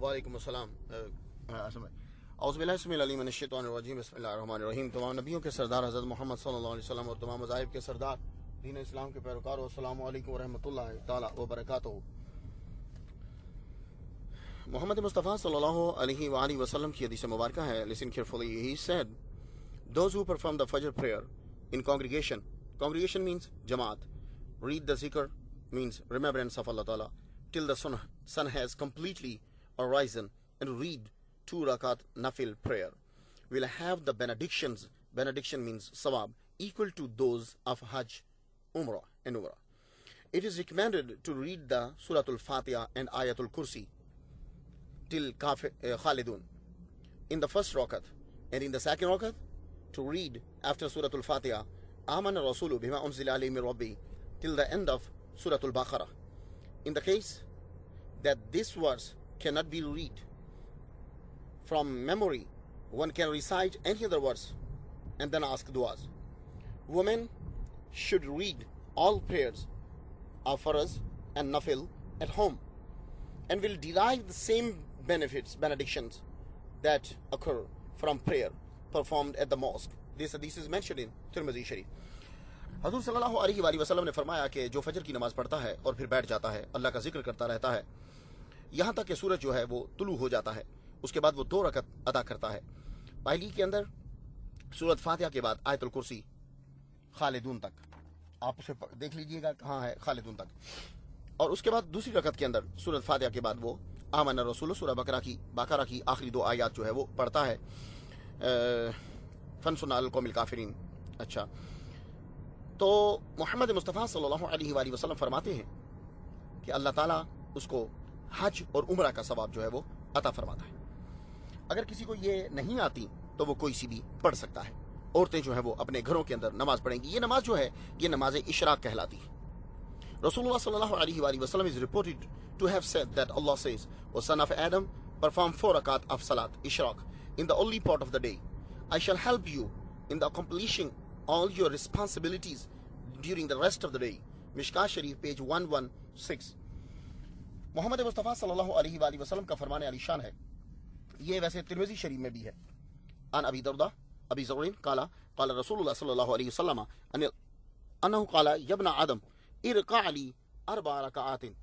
वालेकुम अस्सलाम। औज़ु बिल्लाहि मिनल अलीम मिनश शैतानिर रजीम, बिस्मिल्लाहिर रहमानिर रहीम। तमाम नबियों के सरदार हज़रत मोहम्मद सल्लल्लाहु अलैहि वसल्लम और तमाम मज़ाहिब के सरदार दीन इस्लाम के पैरोकारों, अस्सलामु अलैकुम व रहमतुल्लाहि ताला व बरकातहू। मोहम्मद मुस्तफ़ा सल्लल्लाहु अलैहि वसल्लम की हदीस मुबारक है, listen carefully. He said, those who perform the Fajr prayer in congregation means Jamaat, read the zikr means remembrance of Allah Ta'ala till the sun has completely arisen, and read 2 rakat nafil prayer, will have the benedictions. Benediction means sawab, equal to those of Hajj, Umrah and Umrah. It is recommended to read the Suratul Fatiha and Ayatul Kursi till Khalidun in the first rakat, and in the second rakat to read after Suratul Fatiha Amana Rasulu bima unzila alayhi min Rabbi till the end of Suratul Baqarah. In the case that this verse cannot be read from memory, one can recite any other verse and then ask du'as. Women should read all prayers of Farz and Nafil at home and will derive the same benedictions that occur from prayer performed at the mosque. This hadith is mentioned in Tirmidhi Sharif. हज़ूर सल्लल्लाहु अलैहि वसल्लम ने फरमाया कि जो फजर की नमाज पढ़ता है और फिर बैठ जाता है, अल्लाह का जिक्र करता रहता है यहाँ तक कि सूरज जो है वो तुलू हो जाता है, उसके बाद वो 2 रकत अदा करता है। पहली के अंदर सूरत फातिहा के बाद आयतुल कुर्सी खालिदून तक, आप उसे देख लीजिएगा कहाँ है, खालिदून तक। और उसके बाद दूसरी रकत के अंदर सूरत फातिहा के बाद वो आमन रसूल सूरह बकरा की आखिरी 2 आयत जो है वो पढ़ता है, फनसुन्ना अल कौमिल काफिरीन। अच्छा, तो मोहम्मद मुस्तफ़ा सल्लल्लाहु अलैहि वसल्लम फरमाते हैं कि अल्लाह ताला उसको हज और उम्रा का सवाब जो है वो अता फरमाता है। अगर किसी को ये नहीं आती तो वो कोई सी भी पढ़ सकता है। औरतें जो है वो अपने घरों के अंदर नमाज पढ़ेंगी। ये नमाज जो है ये नमाज इशराक कहलाती है। रसूलुल्लाह सल्लल्लाहु अलैहि वसल्लम is reported to have said that Allah says, O son of Adam, perform 4 rakat of salat ishraq in the early part of the day. I shall help you in the accomplishing all your responsibilities during the rest of the day. Mishkah Sharif, page 116. Mohammad Mustafa सल्लल्लाहु अलैहि वसल्लम का फरमान अलीशान है। ये वैसे Tirmidhi शरीफ में भी है। अन अबी दर्दा अबी ज़ुरैन काला रसूलुल्लाह सल्लल्लाहु अलैहि वसल्लम अन्नहु काला यब्ना आदम इरका अली 4 रकाआतिन,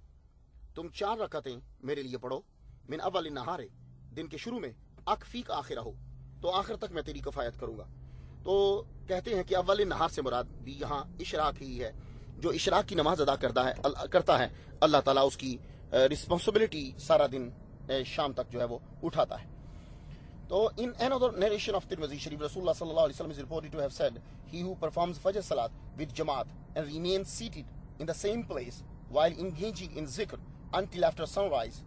तुम 4 रकातें मेरे लिए पढ़ो, मिन अव्वल नहारे, दिन के शुरू में, अकफीक आखिरा हो, तो आखिर तक मैं तेरी कफायत करूंगा। तो कहते हैं कि अव्वल नहार से मुराद भी यहाँ इशराक ही है। जो इशराक की नमाज अदा करता है अल्लाह ताला उसकी रिस्पॉन्सिबिलिटी सारा दिन शाम तक जो है वो उठाता है। तो in another narration of Tirmidhi Sharif, Rasulullah sallallahu alaihi wasallam is reported to have said, he who performs Fajr Salat with Jamaat and remains seated in the same place while engaging in zikr until after sunrise,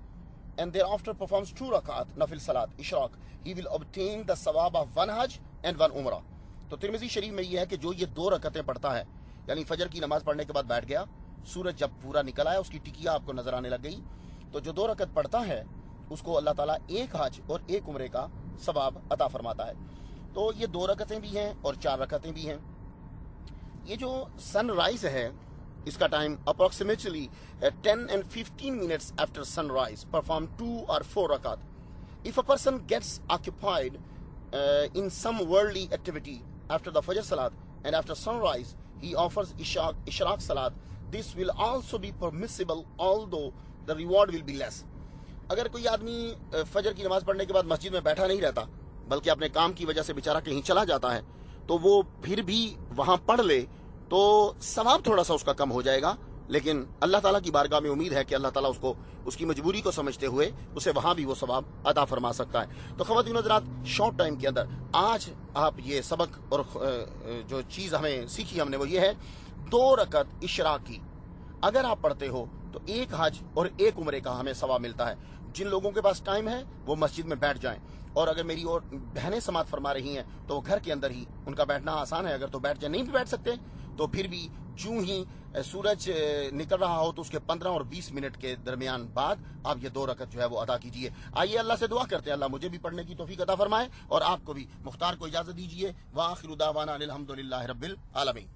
and thereafter performs 2 rakat nafil salat ishraq, he will obtain the sawab of 1 hajj and 1 umrah. तो Tirmidhi शरीफ में ये है कि जो ये 2 रकतें पढ़ता है, यानी फजर की नमाज पढ़ने के बाद बैठ गया, सूरज जब पूरा निकल आया, उसकी टिकिया आपको नजर आने लग गई, तो जो 2 रकत पढ़ता है उसको अल्लाह ताला 1 हज और 1 उम्रे का सवाब अता फरमाता है। तो ये 2 रकतें भी हैं और 4 रकतें भी हैं। ये जो सनराइज है इसका time approximately 10 and 15 minutes after sunrise, perform 2 or 4 rakat. If a person gets occupied in some worldly activity after the Fajr Salat and after sunrise, he offers Ishraq Salat. This will also be permissible, although the reward will be less. अगर कोई आदमी फजर की नमाज पढ़ने के बाद मस्जिद में बैठा नहीं रहता, बल्कि अपने काम की वजह से बेचारा कहीं चला जाता है, तो वो फिर भी वहां पढ़ ले तो सवाब थोड़ा सा उसका कम हो जाएगा, लेकिन अल्लाह ताला की बारगाह में उम्मीद है कि अल्लाह ताला उसको उसकी मजबूरी को समझते हुए उसे वहां भी वो सवाब अता फरमा सकता है। तो ख़वातीन हज़रात, शॉर्ट टाइम के अंदर आज आप ये सबक और जो चीज़ हमें सीखी हमने वो ये है, 2 रकत इशराक की अगर आप पढ़ते हो तो 1 हज और 1 उम्रे का हमें सवाब मिलता है। जिन लोगों के पास टाइम है वो मस्जिद में बैठ जाएं, और अगर मेरी और बहनें समात फरमा रही हैं तो घर के अंदर ही उनका बैठना आसान है, अगर तो बैठ जाए, नहीं भी बैठ सकते तो फिर भी जूं ही सूरज निकल रहा हो तो उसके 15 और 20 मिनट के दरमियान बाद आप ये 2 रकत जो है वो अदा कीजिए। आइए अल्लाह से दुआ करते हैं, अल्लाह मुझे भी पढ़ने की तौफीक अता फरमाए और आपको भी। मुख्तार को इजाजत दीजिए। व आखिरु दावाना अनिल हम्दुलिल्लाहि रब्बिल आलमीन।